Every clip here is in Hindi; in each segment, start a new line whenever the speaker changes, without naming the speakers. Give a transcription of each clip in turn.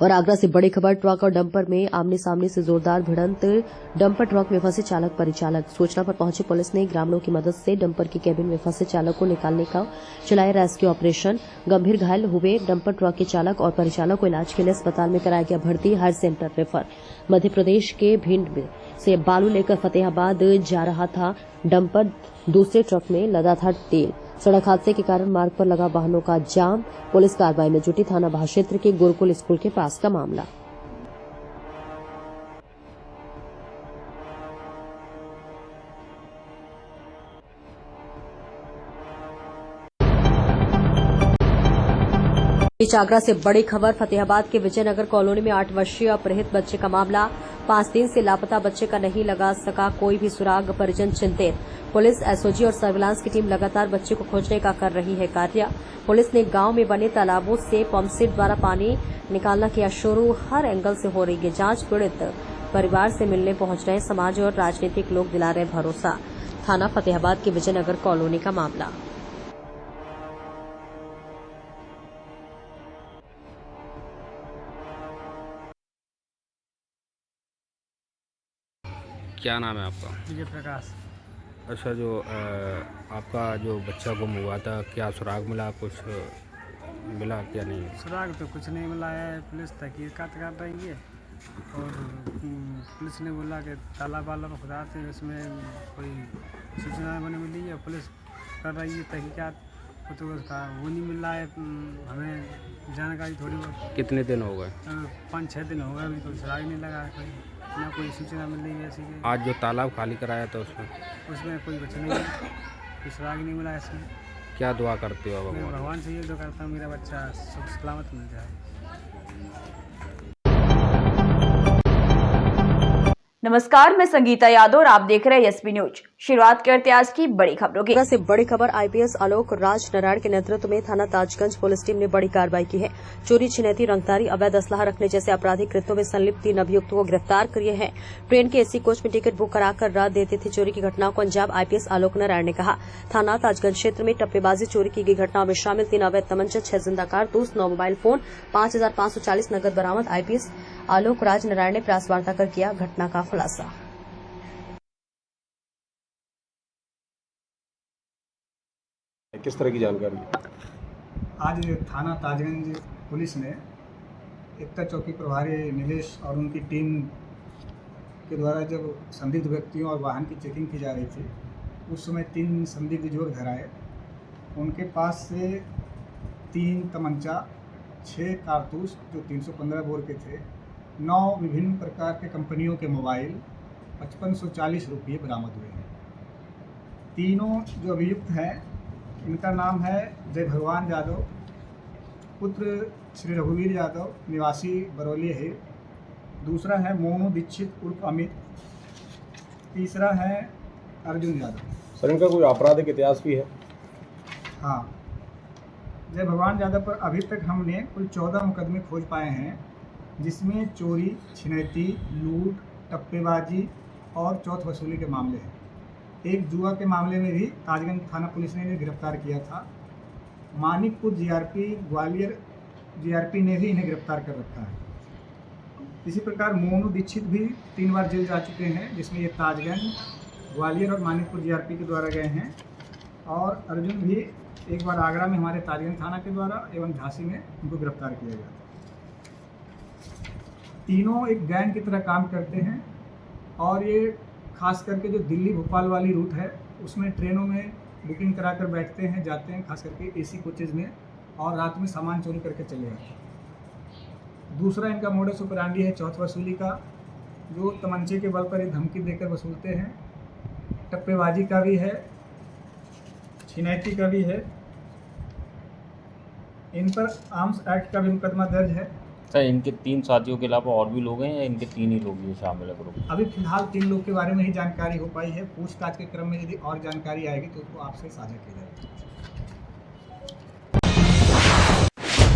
और आगरा से बड़ी खबर, ट्रक और डंपर में आमने सामने से जोरदार भिड़ंत। डंपर ट्रक में फंसे चालक परिचालक। सूचना पर पहुंची पुलिस ने ग्रामीणों की मदद से डंपर की केबिन में फंसे चालक को निकालने का चलाया रेस्क्यू ऑपरेशन। गंभीर घायल हुए डंपर ट्रक के चालक और परिचालक को इलाज के लिए अस्पताल में कराया गया भर्ती। Higher centre refer. Madhya Pradesh के भिंड से बालू लेकर फतेहाबाद जा रहा था डंपर, दूसरे ट्रक में लदा था तेल। सड़क हादसे के कारण मार्ग पर लगा वाहनों का जाम। पुलिस कार्रवाई में जुटी। थाना महाक्षेत्र के गुरुकुल स्कूल के पास का मामला। आगरा से बड़ी खबर, फतेहाबाद के विजयनगर कॉलोनी में 8 वर्षीय अपहृत बच्चे का मामला। 5 दिन से लापता बच्चे का नहीं लगा सका कोई भी सुराग, परिजन चिंतित। पुलिस, एसओजी और सर्विलांस की टीम लगातार बच्चे को खोजने का कर रही है कार्य। पुलिस ने गांव में बने तालाबों से पंपसेट द्वारा पानी निकालना किया शुरू। हर एंगल से हो रही है जांच। पीड़ित परिवार से मिलने पहुंच रहे समाज और राजनीतिक लोग दिला रहे भरोसा। थाना फतेहाबाद के विजयनगर कॉलोनी का मामला।
क्या नाम है आपका?
विजय प्रकाश।
अच्छा, जो आपका जो बच्चा गुम हुआ था, क्या सुराग मिला? कुछ मिला क्या? नहीं,
सुराग तो कुछ नहीं मिला है। पुलिस तहकीकात कर रही है और पुलिस ने बोला कि तालाब वाला खुदा थे, उसमें कोई सूचना बनी मिली है। पुलिस कर रही है तहकीकात, तो उसका वो नहीं मिल रहा है हमें जानकारी थोड़ी बहुत।
कितने दिन हो गए?
5-6 दिन हो गए, अभी कोई सुराग नहीं लगा, कोई ना कोई सूचना मिल रही है ऐसी।
आज जो तालाब खाली कराया था
उसमें कोई कुछ नहीं है, कोई सुराग नहीं मिला इसमें।
क्या दुआ करते हो
मैं
भगवान?
भगवान से ये दुआ करता हूँ मेरा बच्चा सुख सलामत मिल जाए।
नमस्कार, मैं संगीता यादव और आप देख रहे हैं एसपी न्यूज। शुरुआत करते हैं आज की बड़ी खबरों की।
से बड़ी खबर, आईपीएस आलोक राज नारायण के नेतृत्व में थाना ताजगंज पुलिस टीम ने बड़ी कार्रवाई की है। चोरी, छिनैती, रंगदारी, अवैध असलाह रखने जैसे आपराधिक कृत्यों में संलिप्त 3 अभियुक्तों को गिरफ्तार किए हैं। ट्रेन के एसी कोच में टिकट बुक कराकर रात देते थे चोरी की घटनाओं को अंजाम। आईपीएस आलोक नारायण ने कहा, थाना ताजगंज क्षेत्र में टप्पेबाजी, चोरी की गई घटनाओं में शामिल 3 अवैध तमंचा, 6 जिंदा कारतूस, 9 मोबाइल फोन, 5540 नकद बरामद। आईपीएस आलोक राज नारायण ने प्रेस वार्ता कर किया घटना का खुलासा।
किस तरह की जानकारी?
आज थाना ताजगंज पुलिस ने एकता चौकी प्रभारी नीलेश और उनकी टीम के द्वारा जब संदिग्ध व्यक्तियों और वाहन की चेकिंग की जा रही थी, उस समय 3 संदिग्ध युवक धराए। उनके पास से 3 तमंचा, 6 कारतूस जो 315 बोर के थे, 9 विभिन्न प्रकार के कंपनियों के मोबाइल, 5540 रुपये बरामद हुए हैं। तीनों जो अभियुक्त हैं, इनका नाम है जय भगवान यादव, पुत्र श्री रघुवीर यादव, निवासी बरौली है। दूसरा है मोनू दीक्षित उर्फ अमित। तीसरा है अर्जुन यादव।
सर, इनका कोई आपराधिक इतिहास भी है?
हाँ, जय भगवान यादव पर अभी तक हमने कुल 14 मुकदमे खोज पाए हैं, जिसमें चोरी, छिनैती, लूट, टप्पेबाजी और चौथ वसूली के मामले हैं। एक जुआ के मामले में भी ताजगंज थाना पुलिस ने गिरफ्तार किया था। मानिकपुर जीआरपी, ग्वालियर जीआरपी ने भी इन्हें गिरफ्तार कर रखा है। इसी प्रकार मोनू दीक्षित भी 3 बार जेल जा चुके हैं, जिसमें ये ताजगंज, ग्वालियर और मानिकपुर जीआरपी के द्वारा गए हैं। और अर्जुन भी एक बार आगरा में हमारे ताजगंज थाना के द्वारा एवं झांसी में उनको गिरफ्तार किया गया। तीनों एक गैंग की तरह काम करते हैं और ये खास करके जो दिल्ली भोपाल वाली रूट है, उसमें ट्रेनों में बुकिंग कराकर बैठते हैं, जाते हैं, खास करके एसी कोचेज़ में, और रात में सामान चोरी करके चले जाते हैं। दूसरा इनका मोडस ऑपरेंडी है चौथ वसूली का, जो तमंचे के बल पर एक धमकी देकर वसूलते हैं। टप्पेबाजी का भी है, छिनैती का भी है। इन पर आर्म्स एक्ट का भी मुकदमा दर्ज है।
सर, इनके 3 साथियों के अलावा और भी लोग हैं या इनके 3 ही लोग ये शामिल है ग्रुप?
अभी फिलहाल 3 लोग के बारे में ही जानकारी हो पाई है। पूछताछ के क्रम में यदि और जानकारी आएगी तो उसको आपसे साझा की जाएगी।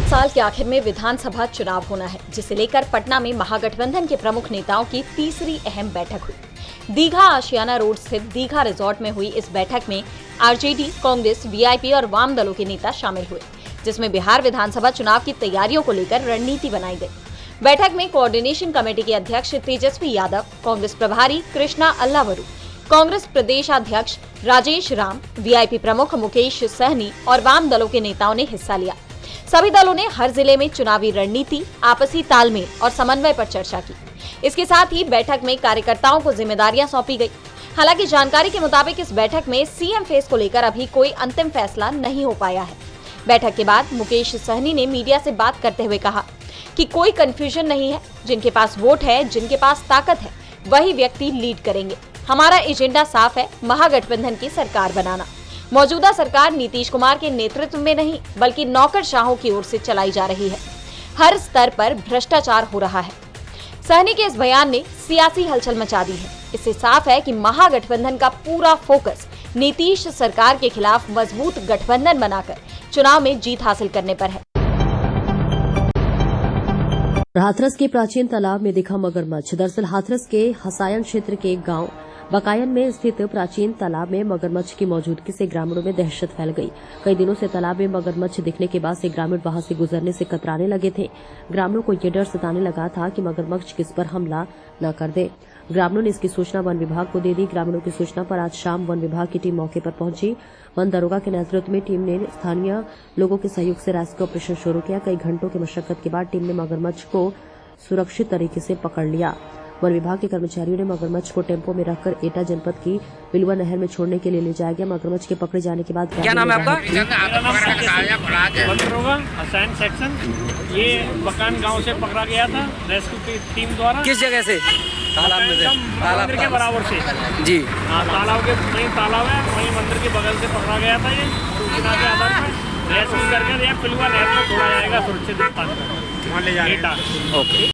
साल के आखिर में विधानसभा चुनाव होना है, जिसे लेकर पटना में महागठबंधन के प्रमुख नेताओं की तीसरी अहम बैठक हुई। दीघा आशियाना रोड स्थित दीघा रिजॉर्ट में हुई इस बैठक में आरजेडी, कांग्रेस, वीआईपी और वाम दलों के नेता शामिल हुए, जिसमें बिहार विधानसभा चुनाव की तैयारियों को लेकर रणनीति बनाई गई। बैठक में कोऑर्डिनेशन कमेटी के अध्यक्ष तेजस्वी यादव, कांग्रेस प्रभारी कृष्णा अल्लावरू, कांग्रेस प्रदेशाध्यक्ष राजेश राम, वीआईपी प्रमुख मुकेश सहनी और वाम दलों के नेताओं ने हिस्सा लिया। सभी दलों ने हर जिले में चुनावी रणनीति, आपसी तालमेल और समन्वय पर चर्चा की। इसके साथ ही बैठक में कार्यकर्ताओं को जिम्मेदारियां सौंपी गई। हालांकि जानकारी के मुताबिक इस बैठक में सीएम फेस को लेकर अभी कोई अंतिम फैसला नहीं हो पाया है। बैठक के बाद मुकेश सहनी ने मीडिया से बात करते हुए कहा कि कोई कंफ्यूजन नहीं है, जिनके पास वोट है, जिनके पास ताकत है, वही व्यक्ति लीड करेंगे। हमारा एजेंडा साफ है, महागठबंधन की सरकार बनाना। मौजूदा सरकार नीतीश कुमार के नेतृत्व में नहीं बल्कि नौकरशाहों की ओर से चलाई जा रही है। हर स्तर पर भ्रष्टाचार हो रहा है। सहनी के इस बयान ने सियासी हलचल मचा दी है। इससे साफ है कि महागठबंधन का पूरा फोकस नीतीश सरकार के खिलाफ मजबूत गठबंधन बनाकर चुनाव में जीत हासिल करने पर है।
हाथरस के प्राचीन तालाब में दिखा मगरमच्छ। दरअसल हाथरस के हसायन क्षेत्र के गांव बकायन में स्थित प्राचीन तालाब में मगरमच्छ की मौजूदगी से ग्रामीणों में दहशत फैल गई। कई दिनों से तालाब में मगरमच्छ दिखने के बाद से ग्रामीण वहां से गुजरने से कतराने लगे थे। ग्रामीणों को ये डर सताने लगा था कि मगरमच्छ किस पर हमला न कर दे। ग्रामीणों ने इसकी सूचना वन विभाग को दे दी। ग्रामीणों की सूचना पर आज शाम वन विभाग की टीम मौके पर पहुंची। वन दरोगा के नेतृत्व में टीम ने स्थानीय लोगों के सहयोग से रेस्क्यू ऑपरेशन शुरू किया। कई घंटों की मशक्कत के बाद टीम ने मगरमच्छ को सुरक्षित तरीके से पकड़ लिया। वन विभाग के कर्मचारियों ने मगरमच्छ को टेम्पो में रखकर एटा जनपद की बिलवा नहर में छोड़ने के लिए ले जाया गया। मगरमच्छ के पकड़े जाने के बाद
क्या नाम है आपका? हसैन सेक्शन। ये बकान गांव से पकड़ा गया था रेस्क्यू की टीम द्वारा।
किस जगह से?
तालाब में से, मंदिर के बराबर से
जी।
हाँ, तालाब के वहीं तालाब है, वहीं मंदिर के बगल से पकड़ा गया था। ये सूचना के आधार पर रेस्क्यू करके पिलवा नहर में छोड़ा जाएगा सुरक्षित स्थान पर, वहाँ ले जाएगा। ओके।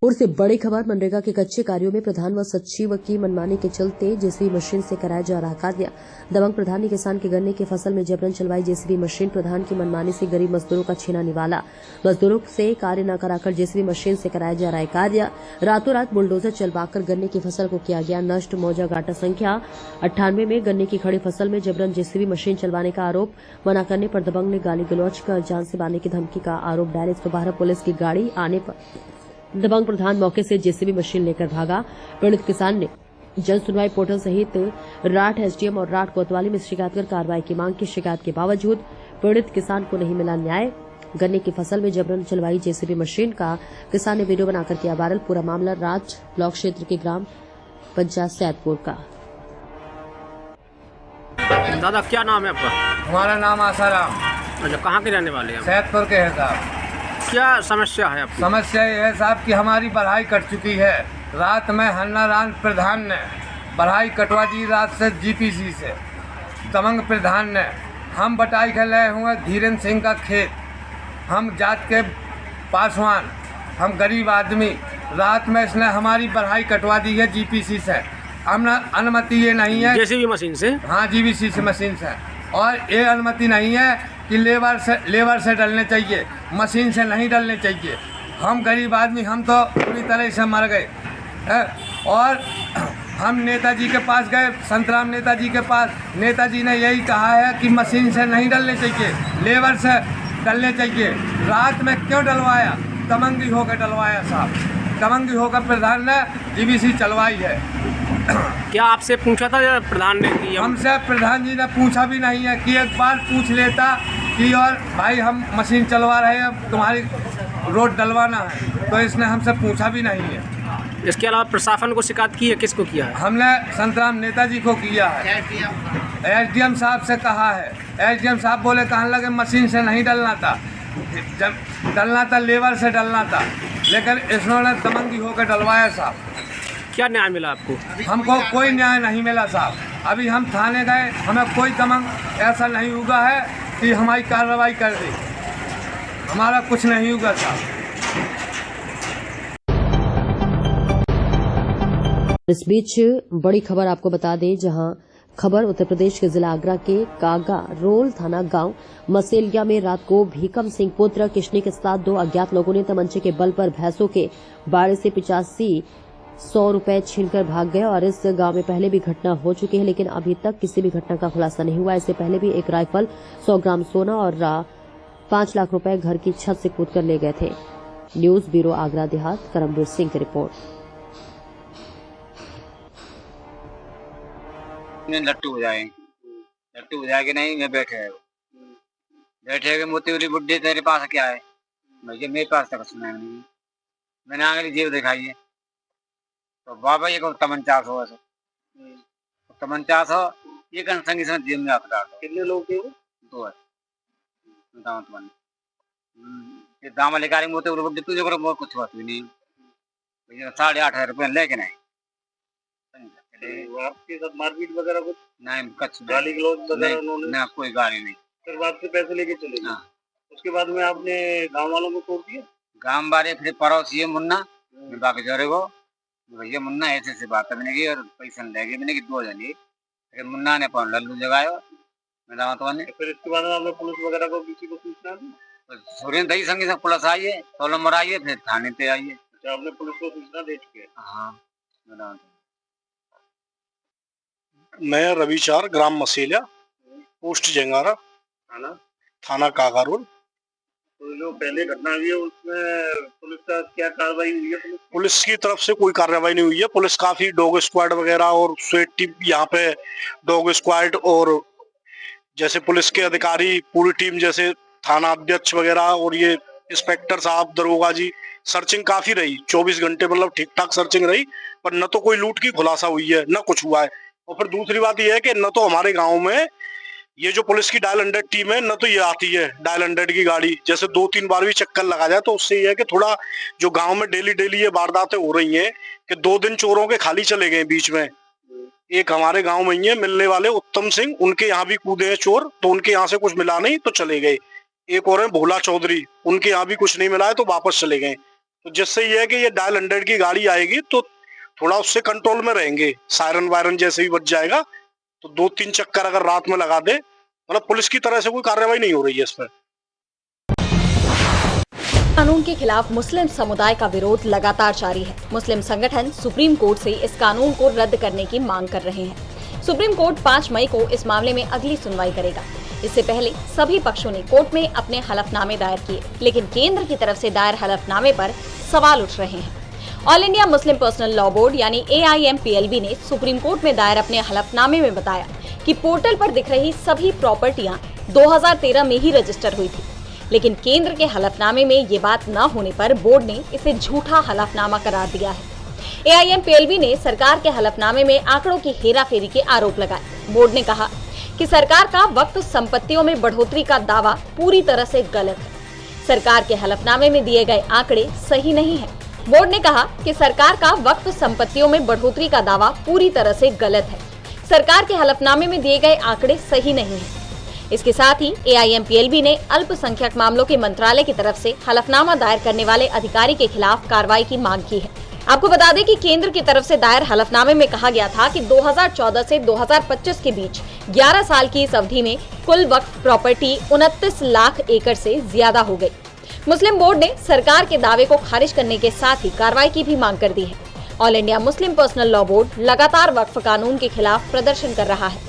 और से बड़ी खबर, मनरेगा के कच्चे कार्यों में प्रधान व सचिव की मनमानी के चलते जेसीबी मशीन से कराया जा रहा कार्य। दबंग प्रधान ने किसान के गन्ने की फसल में जबरन चलवाई जेसीबी मशीन। प्रधान की मनमानी से गरीब मजदूरों का छीना निवाला। मजदूरों से कार्य न कराकर जेसीबी मशीन से कराया जा रहा है कार्य। रातों रात बुलडोजर चलवाकर गन्ने की फसल को किया गया नष्ट। मौजा घाटा संख्या 98 में गन्ने की खड़ी फसल में जबरन जेसीबी मशीन चलवाने का आरोप। मना करने पर दबंग ने गाली गलौज कर जान से मारने की धमकी का आरोप। डायल 112 पुलिस की गाड़ी आने पर दबंग प्रधान मौके से जेसीबी मशीन लेकर भागा। पीड़ित किसान ने जन सुनवाई पोर्टल सहित राठ एसडीएम और राठ कोतवाली में शिकायत कर कार्रवाई की मांग की। शिकायत के बावजूद पीड़ित किसान को नहीं मिला न्याय। गन्ने की फसल में जबरन चलवाई जेसीबी मशीन का किसान ने वीडियो बनाकर किया वायरल। पूरा मामला राठ ब्लॉक क्षेत्र के ग्राम पंचायत सैदपुर का।
दादा क्या नाम है आपका?
हमारा नाम आसाराम।
अच्छा, कहाँ के रहने वाले हैं?
सैदपुर के है साहब।
क्या समस्या है आपकी?
समस्या ये है साहब कि हमारी बढ़ाई कट चुकी है। रात में हन्नाराम प्रधान ने बढ़ाई कटवा दी, रात से जीपीसी से दबंग प्रधान ने। हम बटाई कर रहे हुए धीरेन्द्र सिंह का खेत, हम जात के पासवान, हम गरीब आदमी। रात में इसने हमारी बढ़ाई कटवा दी है जीपीसी से। अनुमति ये नहीं है
जेसीबी मशीन से।
हाँ, जीपीसी से मशीन से। और ये अनुमति नहीं है कि लेबर से डलने चाहिए, मशीन से नहीं डलने चाहिए। हम गरीब आदमी, हम तो पूरी तरह से मर गए। और हम नेताजी के पास गए, संतराम नेताजी के पास। नेताजी ने यही कहा है कि मशीन से नहीं डलने चाहिए, लेबर से डलने चाहिए। रात में क्यों डलवाया? दबंगी होकर डलवाया साहब। दबंगी होकर प्रधान ने जीबीसी चलवाई है।
क्या आपसे पूछा था प्रधान ने कि
हमसे प्रधान जी ने पूछा भी नहीं है कि एक बार पूछ लेता कि और भाई हम मशीन चलवा रहे हैं, तुम्हारी रोड डलवाना है, तो इसने हमसे पूछा भी नहीं है।
इसके अलावा प्रशासन को शिकायत की है? किसको किया है?
हमने संतराम नेताजी को किया है, एसडीएम साहब से कहा है। एसडीएम साहब बोले कहने लगे मशीन से नहीं डलना था, जब डलना था लेबर से डलना था, लेकिन इन्होंने दबंगी होकर डलवाया साहब।
क्या न्याय मिला आपको?
हमको कोई न्याय नहीं मिला साहब। अभी हम थाने गए, हमें कोई दबंग ऐसा नहीं हुआ है कि हमारी कार्रवाई कर दी। हमारा कुछ नहीं हुआ साहब।
इस बीच बड़ी खबर आपको बता दें, जहां खबर उत्तर प्रदेश के जिला आगरा के कागा रोल थाना गांव मसेलिया में रात को भीकम सिंह पुत्र किशनी के साथ 2 अज्ञात लोगों ने तमंचे के बल पर भैंसों के बाड़े से 8500 रुपए छीनकर भाग गए। और इस गांव में पहले भी घटना हो चुकी है, लेकिन अभी तक किसी भी घटना का खुलासा नहीं हुआ। इससे पहले भी एक राइफल, 100 ग्राम सोना और 5 लाख रुपए घर की छत से कूदकर ले गए थे। न्यूज ब्यूरो आगरा देहात, करमवीर सिंह की रिपोर्ट।
लट्टू हो जाएगी नहीं, मैं बैठे मोती वाली बुड्ढी तेरे पास क्या है भैया, मेरे पास तक सुना नहीं, मैंने आगे जेब दिखाई है तो बाबा ये को तमंचा हो, ये संगी समय जेब में हाथ डाल। कितने लोग थे वो? 2 है। दाम लेकर मोती वाली बुड्ढी तुझे को कुछ बात भी नहीं भैया, 8,500 रुपये लेके नहीं। आपके साथ मारपीट वगैरह कुछ नहीं? कुछ गाली गलौज वगैरह उन्होंने? ना, कोई गाली नहीं। फिर आपसे पैसे लेके चले गए? उसके बाद में आपने गांव वालों को छोड़ दिया? गांव वाले फिर पड़ोसी मुन्ना बाकी जोरे को भैया, मुन्ना ऐसे बात करने की और पैसा ले गए मैंने कि 2 जने। फिर मुन्ना ने लल्लू जगायो मेरा तो ने। फिर इसके बाद आपने पुलिस वगैरह को किसी को सूचना दी? सुरेंद्र दही संगी से पुलिस आई है, 16 नंबर आई है, फिर थाने पे आई है। अच्छा, आपने पुलिस को सूचना दे चुके हैं? हाँ।
मैं रवि चार, ग्राम मसेलिया, पोस्ट जंगारा, थाना कागारोल।
तो जो पहले घटना हुई है उसमें पुलिस का क्या कार्रवाई हुई है?
पुलिस की तरफ से कोई कार्रवाई नहीं हुई है। पुलिस काफी डॉग स्क्वाड वगैरह और स्वेट टीम यहाँ पे डॉग स्क्वाड और जैसे पुलिस के अधिकारी पूरी टीम जैसे थाना अध्यक्ष वगैरह और ये इंस्पेक्टर साहब, दरोगा जी, सर्चिंग काफी रही 24 घंटे, मतलब ठीक ठाक सर्चिंग रही, पर न तो कोई लूट की खुलासा हुई है न कुछ हुआ है। और फिर दूसरी बात यह है कि न तो हमारे गांव में ये जो पुलिस की डायल 100 टीम है न तो ये आती है डायल 100 की गाड़ी, जैसे 2-3 बार भी चक्कर लगा जाए तो उससे ये है कि थोड़ा जो गांव में डेली ये वारदातें हो रही हैं कि 2 दिन चोरों के खाली चले गए बीच में। एक हमारे गांव में ही है मिलने वाले उत्तम सिंह, उनके यहाँ भी कूदे हैं चोर, तो उनके यहाँ से कुछ मिला नहीं तो चले गए। एक और है भोला चौधरी, उनके यहाँ भी कुछ नहीं मिला है तो वापस चले गए। तो जिससे ये है कि ये डायल 100 की गाड़ी आएगी तो थोड़ा उससे कंट्रोल में रहेंगे, सायरन वायरन जैसे भी बच जाएगा। तो 2-3 चक्कर अगर रात में लगा दे, मतलब पुलिस की तरह से कोई कार्रवाई नहीं हो रही है इस पर।
कानून के खिलाफ मुस्लिम समुदाय का विरोध लगातार जारी है। मुस्लिम संगठन सुप्रीम कोर्ट से इस कानून को रद्द करने की मांग कर रहे हैं। सुप्रीम कोर्ट 5 मई को इस मामले में अगली सुनवाई करेगा। इससे पहले सभी पक्षों ने कोर्ट में अपने हलफनामे दायर किए, लेकिन केंद्र की तरफ से दायर हलफनामे पर सवाल उठ रहे हैं। All India Muslim personal law board यानी AIMPLB ने सुप्रीम कोर्ट में दायर अपने हलफनामे में बताया कि पोर्टल पर दिख रही सभी प्रॉपर्टियां 2013 में ही रजिस्टर हुई थी, लेकिन केंद्र के हलफनामे में ये बात न होने पर बोर्ड ने इसे झूठा हलफनामा करार दिया है। AIMPLB ने सरकार के हलफनामे में आंकड़ों की हेराफेरी के आरोप लगाए। बोर्ड ने कहा कि सरकार का वक्फ संपत्तियों में बढ़ोतरी का दावा पूरी तरह से गलत है। सरकार के हलफनामे में दिए गए आंकड़े सही नहीं है। बोर्ड ने कहा कि सरकार का वक्फ संपत्तियों में बढ़ोतरी का दावा पूरी तरह से गलत है। सरकार के हलफनामे में दिए गए आंकड़े सही नहीं हैं। इसके साथ ही AIMPLB ने अल्पसंख्यक मामलों के मंत्रालय की तरफ से हलफनामा दायर करने वाले अधिकारी के खिलाफ कार्रवाई की मांग की है। आपको बता दें कि केंद्र की तरफ से दायर हलफनामे में कहा गया था कि 2014 से 2025 के बीच 11 साल की इस अवधि में कुल वक्फ प्रॉपर्टी 29 लाख एकड़ से ज्यादा हो गई। मुस्लिम बोर्ड ने सरकार के दावे को खारिज करने के साथ ही कार्रवाई की भी मांग कर दी है। All India Muslim personal law board लगातार वक्फ कानून के खिलाफ प्रदर्शन कर रहा है।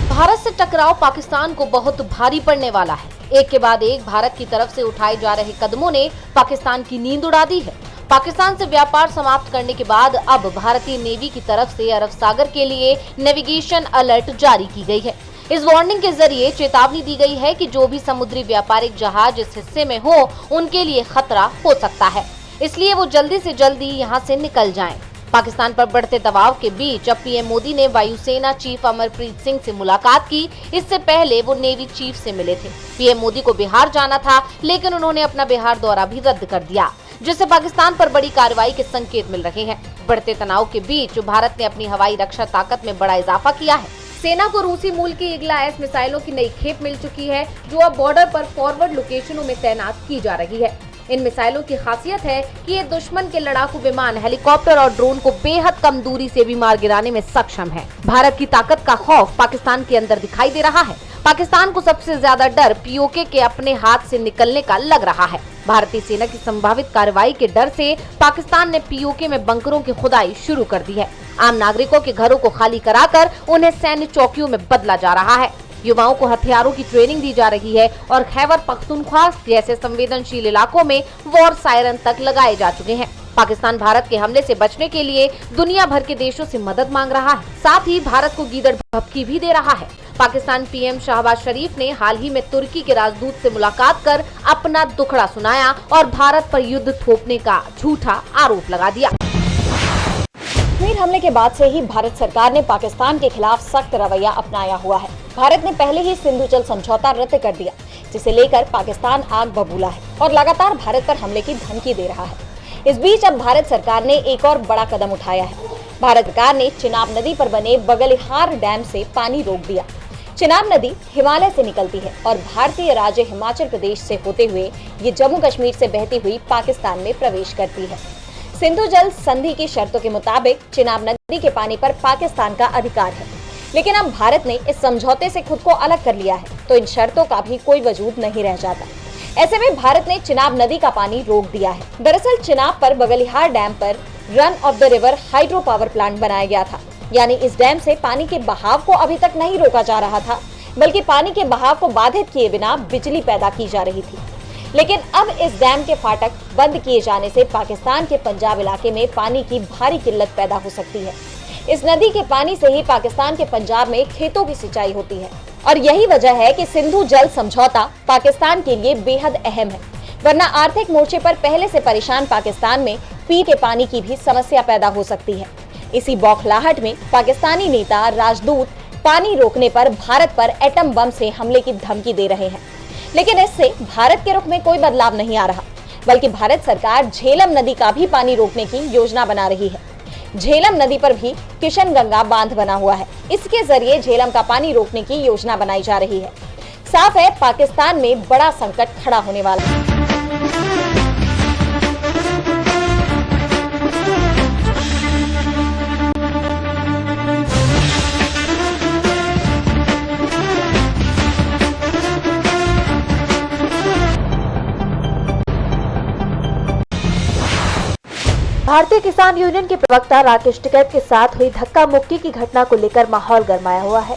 भारत से टकराव पाकिस्तान को बहुत भारी पड़ने वाला है। एक के बाद एक भारत की तरफ से उठाए जा रहे कदमों ने पाकिस्तान की नींद उड़ा दी है। पाकिस्तान से व्यापार समाप्त करने के बाद अब भारतीय नेवी की तरफ से अरब सागर के लिए नेविगेशन अलर्ट जारी की गई है। इस वार्निंग के जरिए चेतावनी दी गई है कि जो भी समुद्री व्यापारिक जहाज इस हिस्से में हो उनके लिए खतरा हो सकता है, इसलिए वो जल्दी से जल्दी यहाँ से निकल जाएं। पाकिस्तान पर बढ़ते दबाव के बीच अब पीएम मोदी ने वायुसेना चीफ अमरप्रीत सिंह से मुलाकात की। इससे पहले वो नेवी चीफ से मिले थे। पीएम मोदी को बिहार जाना था, लेकिन उन्होंने अपना बिहार दौरा भी रद्द कर दिया, जिससे पाकिस्तान पर बड़ी कार्रवाई के संकेत मिल रहे हैं। बढ़ते तनाव के बीच भारत ने अपनी हवाई रक्षा ताकत में बड़ा इजाफा किया है। सेना को रूसी मूल की ईगल-IS मिसाइलों की नई खेप मिल चुकी है, जो अब बॉर्डर पर फॉरवर्ड लोकेशनों में तैनात की जा रही है। इन मिसाइलों की खासियत है कि ये दुश्मन के लड़ाकू विमान, हेलीकॉप्टर और ड्रोन को बेहद कम दूरी से भी मार गिराने में सक्षम है। भारत की ताकत का खौफ पाकिस्तान के अंदर दिखाई दे रहा है। पाकिस्तान को सबसे ज्यादा डर POK के अपने हाथ से निकलने का लग रहा है। भारतीय सेना की संभावित कार्रवाई के डर से पाकिस्तान ने POK में बंकरों की खुदाई शुरू कर दी है। आम नागरिकों के घरों को खाली कराकर उन्हें सैन्य चौकियों में बदला जा रहा है। युवाओं को हथियारों की ट्रेनिंग दी जा रही है और खैबर पख्तूनख्वा जैसे संवेदनशील इलाकों में वॉर सायरन तक लगाए जा चुके हैं। पाकिस्तान भारत के हमले से बचने के लिए दुनिया भर के देशों से मदद मांग रहा है, साथ ही भारत को गीदड़ भभकी भी दे रहा है। पाकिस्तान पीएम शहबाज शरीफ ने हाल ही में तुर्की के राजदूत से मुलाकात कर अपना दुखड़ा सुनाया और भारत पर युद्ध थोपने का झूठा आरोप लगा दिया। कश्मीर हमले के बाद से ही भारत सरकार ने पाकिस्तान के खिलाफ सख्त रवैया अपनाया हुआ है। भारत ने पहले ही सिंधु जल समझौता रद्द कर दिया, जिसे लेकर पाकिस्तान आग बबूला है और लगातार भारत पर हमले की धमकी दे रहा है। इस बीच अब भारत सरकार ने एक और बड़ा कदम उठाया है। भारत सरकार ने चिनाब नदी पर बने बगलिहार डैम से पानी रोक दिया। चिनाब नदी हिमालय से निकलती है और भारतीय राज्य हिमाचल प्रदेश से होते हुए ये जम्मू कश्मीर से बहती हुई पाकिस्तान में प्रवेश करती है। सिंधु जल संधि की शर्तों के मुताबिक चिनाब नदी के पानी पर पाकिस्तान का अधिकार है, लेकिन अब भारत ने इस समझौते से खुद को अलग कर लिया है, तो इन शर्तों का भी कोई वजूद नहीं रह जाता। ऐसे में भारत ने चिनाब नदी का पानी रोक दिया है। दरअसल चिनाब पर बगलिहार डैम पर run of the river hydro power plant बनाया गया था, यानी इस डैम से पानी के बहाव को अभी तक नहीं रोका जा रहा था, बल्कि पानी के बहाव को बाधित किए बिना बिजली पैदा की जा रही थी। लेकिन अब इस डैम के फाटक बंद किए जाने से पाकिस्तान के पंजाब इलाके में पानी की भारी किल्लत पैदा हो सकती है। इस नदी के पानी से ही पाकिस्तान के पंजाब में खेतों की सिंचाई होती है और यही वजह है कि सिंधु जल समझौता पाकिस्तान के लिए बेहद अहम है, वरना आर्थिक मोर्चे पर पहले से परेशान पाकिस्तान में पीने के पानी की भी समस्या पैदा हो सकती है। इसी बौखलाहट में पाकिस्तानी नेता राजदूत पानी रोकने पर भारत पर एटम बम से हमले की धमकी दे रहे हैं, लेकिन इससे भारत के रुख में कोई बदलाव नहीं आ रहा, बल्कि भारत सरकार झेलम नदी का भी पानी रोकने की योजना बना रही है। झेलम नदी पर भी किशन गंगा बांध बना हुआ है, इसके जरिए झेलम का पानी रोकने की योजना बनाई जा रही है। साफ है पाकिस्तान में बड़ा संकट खड़ा होने वाला है।
भारतीय किसान यूनियन के प्रवक्ता राकेश टिकैत के साथ हुई धक्का मुक्की की घटना को लेकर माहौल गरमाया हुआ है।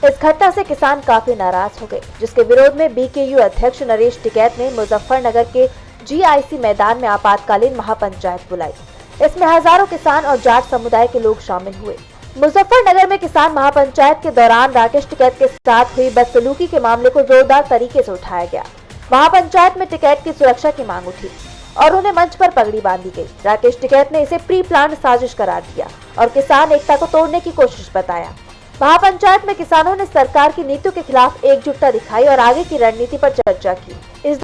इस घटना से किसान काफी नाराज हो गए, जिसके विरोध में बीकेयू अध्यक्ष नरेश टिकैत ने मुजफ्फरनगर के जीआईसी मैदान में आपातकालीन महापंचायत बुलाई। इसमें हजारों किसान और जाट समुदाय के लोग शामिल हुए। मुजफ्फरनगर में किसान महापंचायत के दौरान राकेश टिकैत के साथ हुई बदसलूकी के मामले को जोरदार तरीके से उठाया गया। महापंचायत में टिकैत की सुरक्षा की मांग उठी और उन्हें मंच पर पगड़ी बांधी गई। राकेश टिकैत ने इसे प्री प्लान साजिश करार दिया और किसान एकता को तोड़ने की कोशिश बताया। महापंचायत में किसानों ने सरकार की नीतियों के खिलाफ एकजुटता दिखाई और आगे की रणनीति पर चर्चा की। इस